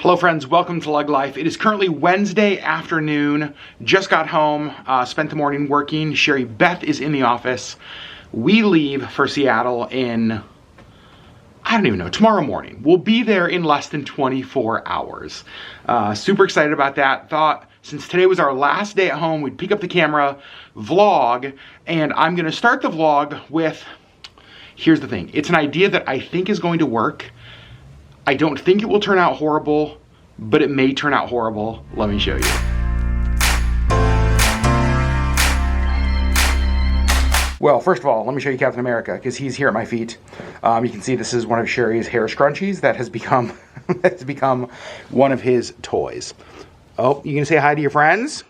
Hello friends, welcome to LeggLife. It is currently Wednesday afternoon. Just got home, spent the morning working. Sherri Beth is in the office. We leave for Seattle in, I don't even know, tomorrow morning. We'll be there in less than 24 hours. Super excited about that. Thought since today was our last day at home, we'd pick up the camera, vlog, and I'm gonna start the vlog with, here's the thing. It's an idea that I think is going to work. I don't think it will turn out horrible, but it may turn out horrible. Let me show you. Well, first of all, let me show you Captain America, because he's here at my feet. You can see this is one of Sherri's hair scrunchies that has become one of his toys. Oh, you gonna say hi to your friends?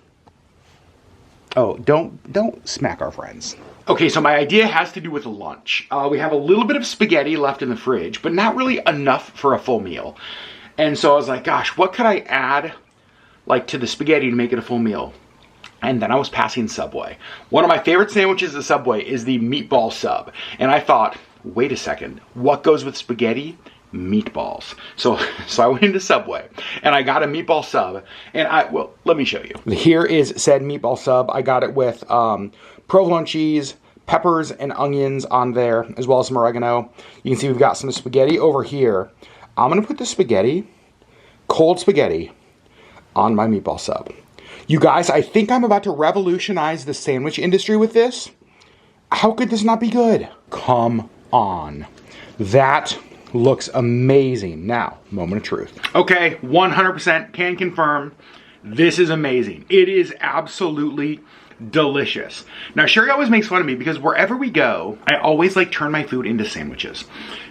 Oh, don't smack our friends. Okay, so my idea has to do with lunch. We have a little bit of spaghetti left in the fridge, but not really enough for a full meal. And so I was like, gosh, what could I add like to the spaghetti to make it a full meal? And then I was passing Subway. One of my favorite sandwiches at Subway is the meatball sub. And I thought, wait a second, what goes with spaghetti? Meatballs. So I went into Subway and I got a meatball sub, and well, let me show you. Here is said meatball sub. I got it with provolone cheese, peppers and onions on there, as well as some oregano. You can see we've got some spaghetti over here. I'm gonna put the spaghetti, cold spaghetti, on my meatball sub. You guys, I think I'm about to revolutionize the sandwich industry with this. How could this not be good? Come on. That looks amazing. Now, moment of truth. Okay, 100% can confirm this is amazing. It is absolutely delicious. Now, Sherri always makes fun of me because wherever we go, I always like turn my food into sandwiches.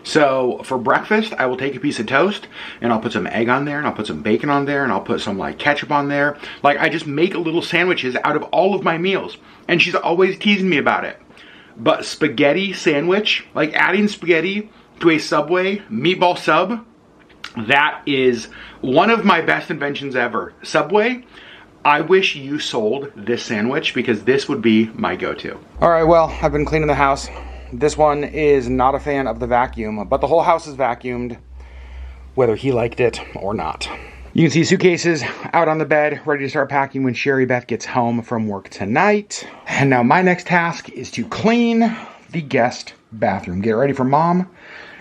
So for breakfast, I will take a piece of toast and I'll put some egg on there and I'll put some bacon on there and I'll put some like ketchup on there. Like I just make little sandwiches out of all of my meals. And she's always teasing me about it. But spaghetti sandwich, like adding spaghetti to a Subway meatball sub, that is one of my best inventions ever. Subway, I wish you sold this sandwich because this would be my go-to. All right, well, I've been cleaning the house. This one is not a fan of the vacuum, but the whole house is vacuumed, whether he liked it or not. You can see suitcases out on the bed, ready to start packing when Sherri Beth gets home from work tonight. And now my next task is to clean the guest bathroom. Get ready for mom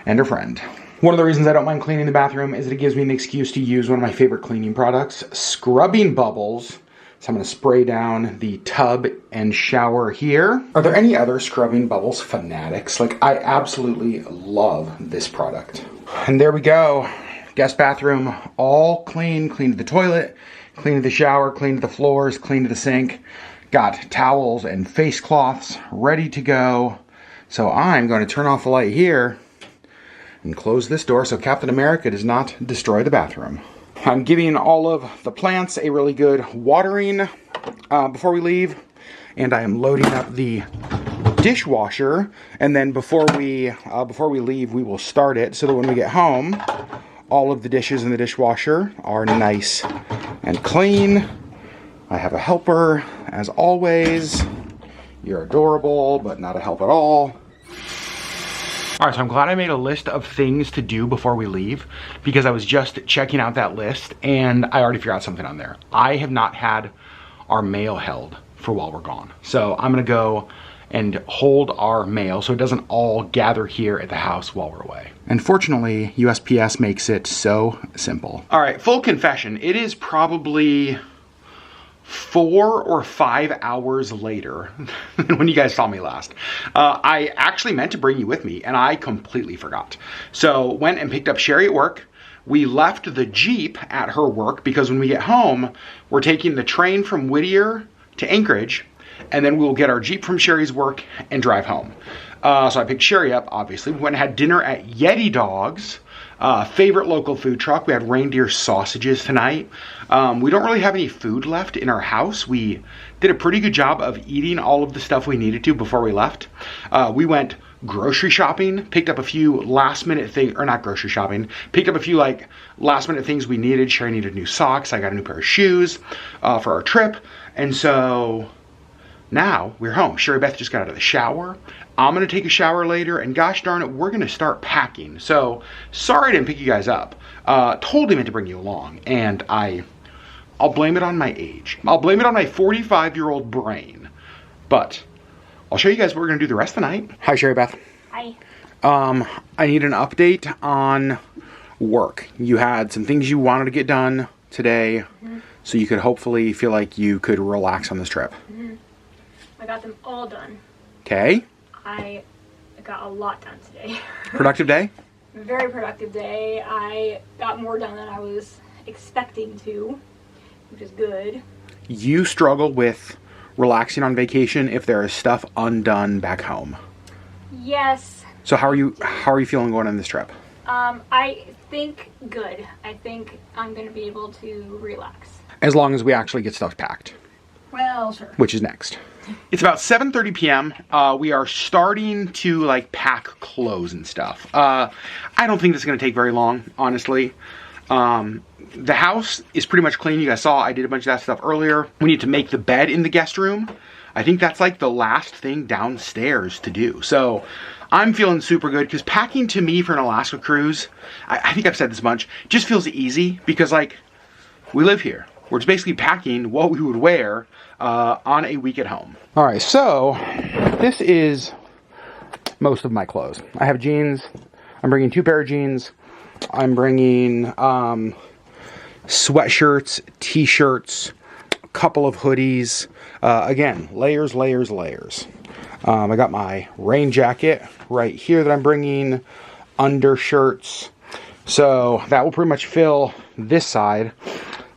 and her friend. One of the reasons I don't mind cleaning the bathroom is that it gives me an excuse to use one of my favorite cleaning products, scrubbing bubbles. So I'm gonna spray down the tub and shower here. Are there any other scrubbing bubbles fanatics? Like, I absolutely love this product. And there we go. Guest bathroom, all clean. Clean to the toilet, clean to the shower, clean to the floors, clean to the sink. Got towels and face cloths ready to go. So I'm going to turn off the light here and close this door so Captain America does not destroy the bathroom. I'm giving all of the plants a really good watering before we leave, and I am loading up the dishwasher, and then before we leave, we will start it so that when we get home, all of the dishes in the dishwasher are nice and clean. I have a helper, as always. You're adorable, but not a help at all. All right, so I'm glad I made a list of things to do before we leave because I was just checking out that list and I already figured out something on there. I have not had our mail held for while we're gone. So I'm gonna go and hold our mail so it doesn't all gather here at the house while we're away. And fortunately, USPS makes it so simple. All right, full confession, it is probably 4 or 5 hours later than when you guys saw me last. I actually meant to bring you with me and I completely forgot. So went and picked up Sherri at work. We left the Jeep at her work because when we get home, we're taking the train from Whittier to Anchorage, and then we'll get our Jeep from Sherri's work and drive home. So I picked Sherri up, obviously. We went and had dinner at Yeti Dogs, favorite local food truck. We had reindeer sausages tonight. We don't really have any food left in our house. We did a pretty good job of eating all of the stuff we needed to before we left. We went grocery shopping, picked up a few last minute things, or not grocery shopping, picked up a few like last minute things we needed. Sherri needed new socks. I got a new pair of shoes for our trip. And so now we're home. Sherri Beth just got out of the shower. I'm gonna take a shower later, and gosh darn it, we're gonna start packing. So sorry I didn't pick you guys up. Totally meant to bring you along, and I'll blame it on my age. I'll blame it on my 45-year-old brain. But I'll show you guys what we're gonna do the rest of the night. Hi, Sherri Beth. Hi. I need an update on work. You had some things you wanted to get done today, so you could hopefully feel like you could relax on this trip. I got them all done. Okay. I got a lot done today. Productive day? Very productive day. I got more done than I was expecting to, which is good. You struggle with relaxing on vacation if there is stuff undone back home. Yes. So how are you feeling going on this trip? I think good. I think I'm going to be able to relax. As long as we actually get stuff packed. Well, sure. Which is next. It's about 7:30 p.m. We are starting to like pack clothes and stuff. I don't think this is going to take very long, honestly. The house is pretty much clean. You guys saw I did a bunch of that stuff earlier. We need to make the bed in the guest room. I think that's like the last thing downstairs to do. So I'm feeling super good because packing to me for an Alaska cruise, I think I've said this a bunch, just feels easy because like we live here. We're just basically packing what we would wear on a week at home. All right, so this is most of my clothes. I have jeans. I'm bringing 2 pair of jeans. I'm bringing sweatshirts, t-shirts, a couple of hoodies. Again, layers, layers, layers. I got my rain jacket right here that I'm bringing, undershirts. So that will pretty much fill this side.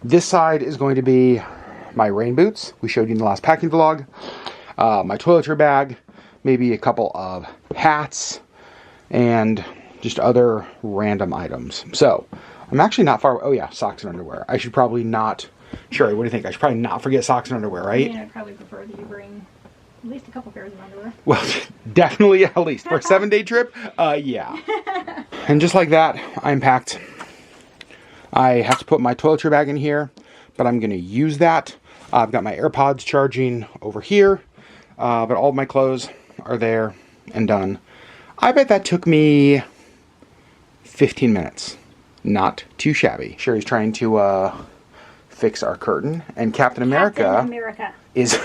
This side is going to be my rain boots. We showed you in the last packing vlog. My toiletry bag, maybe a couple of hats, and just other random items. So I'm actually not far. Oh yeah, socks and underwear. I should probably not. Sherri, what do you think? I should probably not forget socks and underwear, right? I'd probably prefer that you bring at least a couple pairs of underwear. Well, definitely at least. For a 7-day trip, yeah. And just like that, I'm packed. I have to put my toiletry bag in here, but I'm going to use that. I've got my AirPods charging over here, but all of my clothes are there and done. I bet that took me 15 minutes. Not too shabby. Sherri's trying to fix our curtain, and Captain America is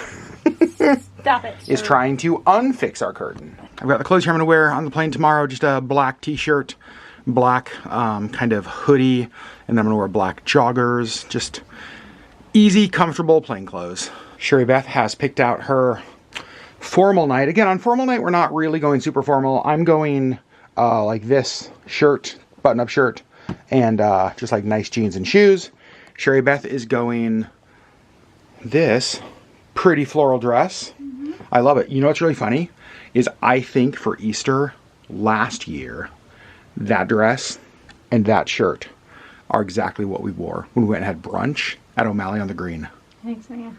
Stop it, is trying to unfix our curtain. I've got the clothes here I'm going to wear on the plane tomorrow. Just a black t-shirt, black kind of hoodie, and then I'm going to wear black joggers. Just easy, comfortable plain clothes. Sherri Beth has picked out her formal night. Again, on formal night, we're not really going super formal. I'm going like this shirt, button-up shirt, and just like nice jeans and shoes. Sherri Beth is going this pretty floral dress. I love it. You know what's really funny is I think for Easter last year, that dress and that shirt are exactly what we wore when we went and had brunch at O'Malley on the Green. Thanks, man.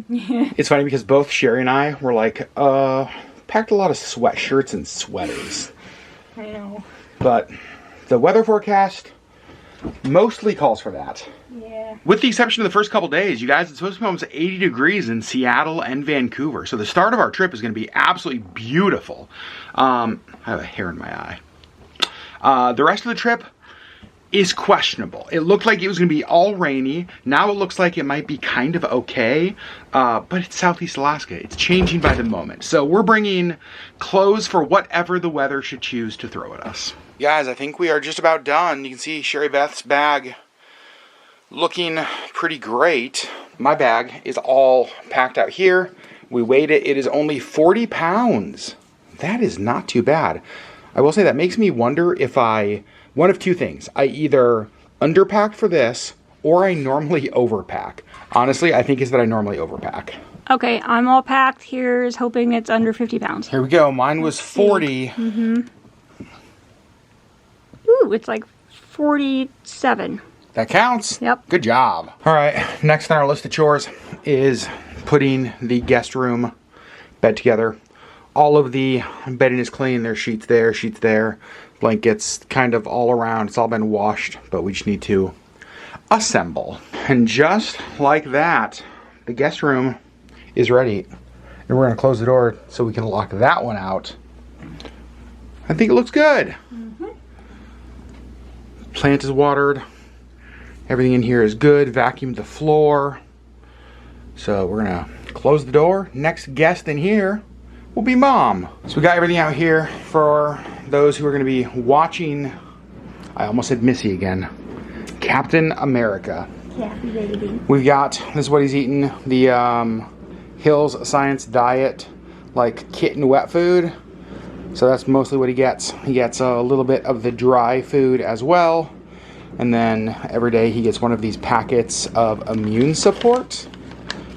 Yeah. It's funny because both Sherri and I were like, packed a lot of sweatshirts and sweaters. I know. But the weather forecast mostly calls for that. Yeah. With the exception of the first couple days, you guys, it's supposed to be almost 80 degrees in Seattle and Vancouver. So the start of our trip is going to be absolutely beautiful. I have a hair in my eye. The rest of the trip is questionable. It looked like it was going to be all rainy. Now it looks like it might be kind of okay. But it's Southeast Alaska. It's changing by the moment. So we're bringing clothes for whatever the weather should choose to throw at us. Guys, I think we are just about done. You can see Sherri Beth's bag looking pretty great. My bag is all packed out here. We weighed it. It is only 40 pounds. That is not too bad. I will say that makes me wonder if one of two things. I either underpack for this or I normally overpack. Honestly, I think it's that I normally overpack. Okay, I'm all packed. Here's hoping it's under 50 pounds. Here we go. Mine was 40. Mm-hmm. Ooh, it's like 47. That counts. Yep. Good job. All right, next on our list of chores is putting the guest room bed together. All of the bedding is clean. There's sheets there, blankets kind of all around. It's all been washed, but we just need to assemble. And just like that, the guest room is ready. And we're gonna close the door so we can lock that one out. I think it looks good. Plant is watered. Everything in here is good. Vacuumed the floor. So we're gonna close the door. Next guest in here will be Mom. So we got everything out here for those who are gonna be watching, I almost said Missy again, Captain America. Kathy baby. We've got, this is what he's eating, the Hills Science Diet, like kitten wet food. So that's mostly what he gets. He gets a little bit of the dry food as well. And then every day he gets one of these packets of immune support.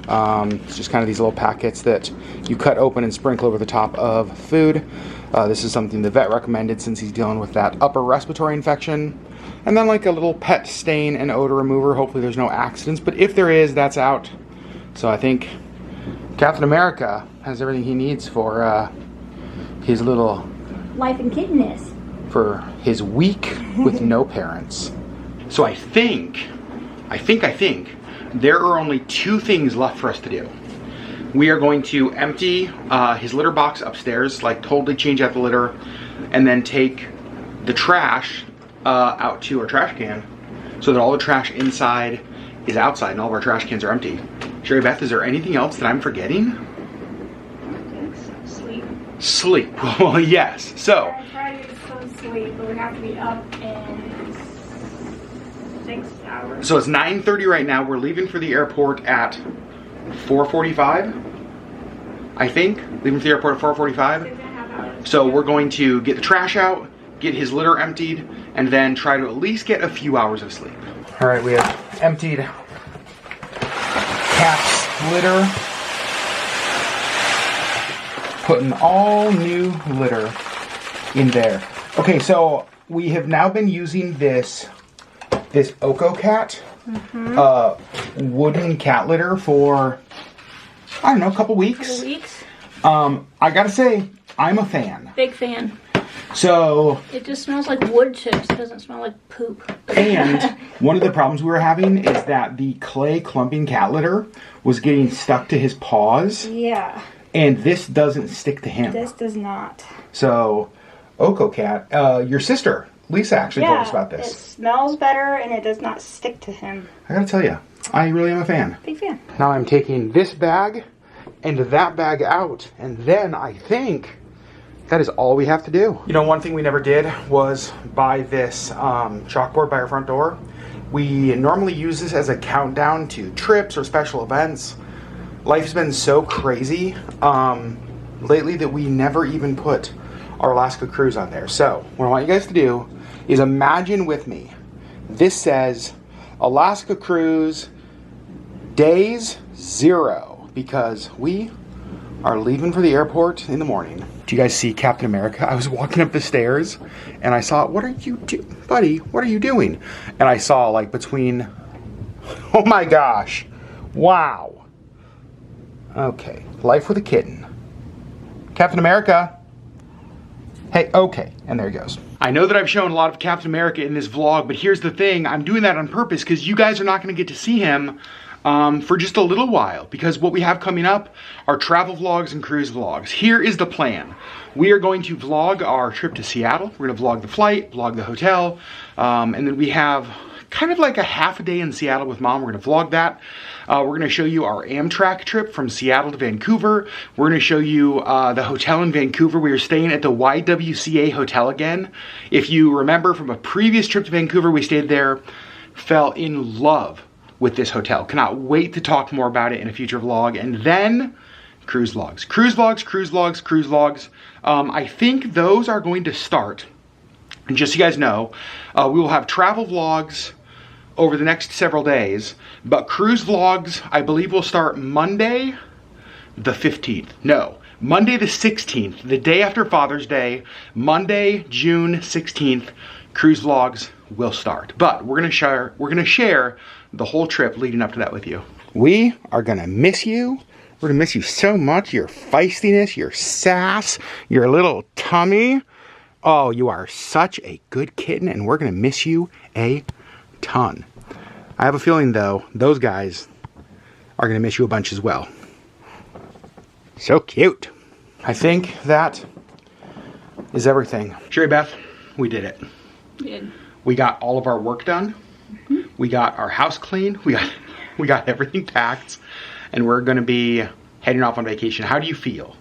It's just kind of these little packets that you cut open and sprinkle over the top of food. This is something the vet recommended since he's dealing with that upper respiratory infection. And then like a little pet stain and odor remover. Hopefully there's no accidents, but if there is, that's out. So I think Captain America has everything he needs for his little life and kittenness. For his week with no parents. So I think there are only two things left for us to do. We are going to empty his litter box upstairs, like totally change out the litter, and then take the trash out to our trash can so that all the trash inside is outside and all of our trash cans are empty. Sherri Beth, is there anything else that I'm forgetting? Sleep. Well, yes. So I try to get some sleep, but we have to be up in 6 hours. So it's 9:30 right now. We're leaving for the airport at 4:45. I think leaving for the airport at 4:45. 6.5 hours. So we're going to get the trash out, get his litter emptied, and then try to at least get a few hours of sleep. All right, we have emptied Cap's litter. Putting all new litter in there. Okay, so we have now been using this Oko Cat wooden cat litter for, I don't know, a couple weeks. I gotta say, I'm a fan. Big fan. So it just smells like wood chips. It doesn't smell like poop. And one of the problems we were having is that the clay clumping cat litter was getting stuck to his paws. Yeah. And this doesn't stick to him. This does not. So, Oko Cat, your sister, Lisa, actually told us about this. It smells better and it does not stick to him. I gotta tell you, I really am a fan. Big fan. Now I'm taking this bag and that bag out, and then I think that is all we have to do. You know, one thing we never did was buy this chalkboard by our front door. We normally use this as a countdown to trips or special events. Life's been so crazy lately that we never even put our Alaska cruise on there. So what I want you guys to do is imagine with me. This says Alaska cruise days 0 because we are leaving for the airport in the morning. Do you guys see Captain America? I was walking up the stairs and I saw, what are you doing, buddy? What are you doing? And I saw like between, oh my gosh, wow. Okay, life with a kitten. Captain America. Hey, okay, and there he goes. I know that I've shown a lot of Captain America in this vlog, but here's the thing, I'm doing that on purpose because you guys are not gonna get to see him for just a little while, because what we have coming up are travel vlogs and cruise vlogs. Here is the plan. We are going to vlog our trip to Seattle. We're gonna vlog the flight, vlog the hotel, and then we have kind of like a half a day in Seattle with Mom. We're gonna vlog that. We're gonna show you our Amtrak trip from Seattle to Vancouver. We're gonna show you the hotel in Vancouver. We are staying at the YWCA hotel again. If you remember from a previous trip to Vancouver, we stayed there, fell in love with this hotel. Cannot wait to talk more about it in a future vlog. And then cruise vlogs. Cruise vlogs, cruise vlogs, cruise vlogs. I think those are going to start. And just so you guys know, we will have travel vlogs over the next several days, but cruise vlogs, I believe, will start Monday the 15th. No, Monday the 16th, the day after Father's Day, Monday, June 16th, cruise vlogs will start. But we're gonna share the whole trip leading up to that with you. We are gonna miss you. We're gonna miss you so much, your feistiness, your sass, your little tummy. Oh, you are such a good kitten, and we're gonna miss you a ton. I have a feeling though, those guys are gonna miss you a bunch as well. So cute. I think that is everything. Sherri Beth, we did it. We did. We got all of our work done. We got our house clean. We got everything packed, and we're gonna be heading off on vacation. How do you feel?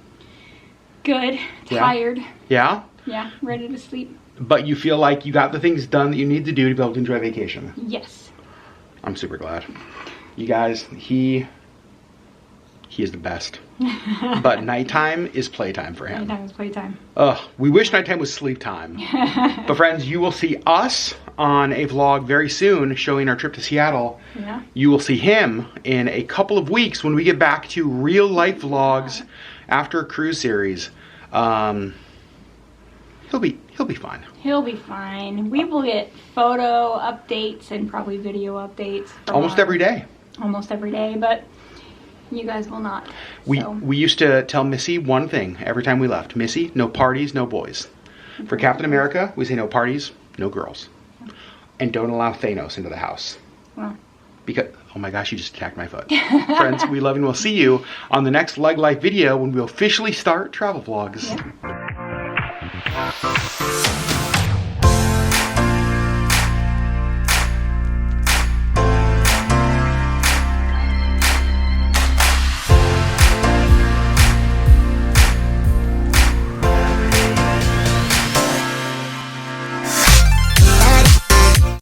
Good. Yeah? Tired. Yeah? Yeah, ready to sleep. But you feel like you got the things done that you need to do to be able to enjoy vacation. Yes. I'm super glad. You guys, he is the best. But nighttime is playtime for him. Nighttime is playtime. Ugh, we wish nighttime was sleep time. But friends, you will see us on a vlog very soon showing our trip to Seattle. Yeah. You will see him in a couple of weeks when we get back to real life vlogs after a cruise series. He'll be fine. He'll be fine. We will get photo updates and probably video updates. Almost every day. Almost every day, but you guys will not. We used to tell Missy one thing every time we left. Missy, no parties, no boys. For Captain America, we say no parties, no girls. And don't allow Thanos into the house. Well. Because, oh my gosh, you just attacked my foot. Friends, we love you and we'll see you on the next LeggLife video when we officially start travel vlogs. Yeah.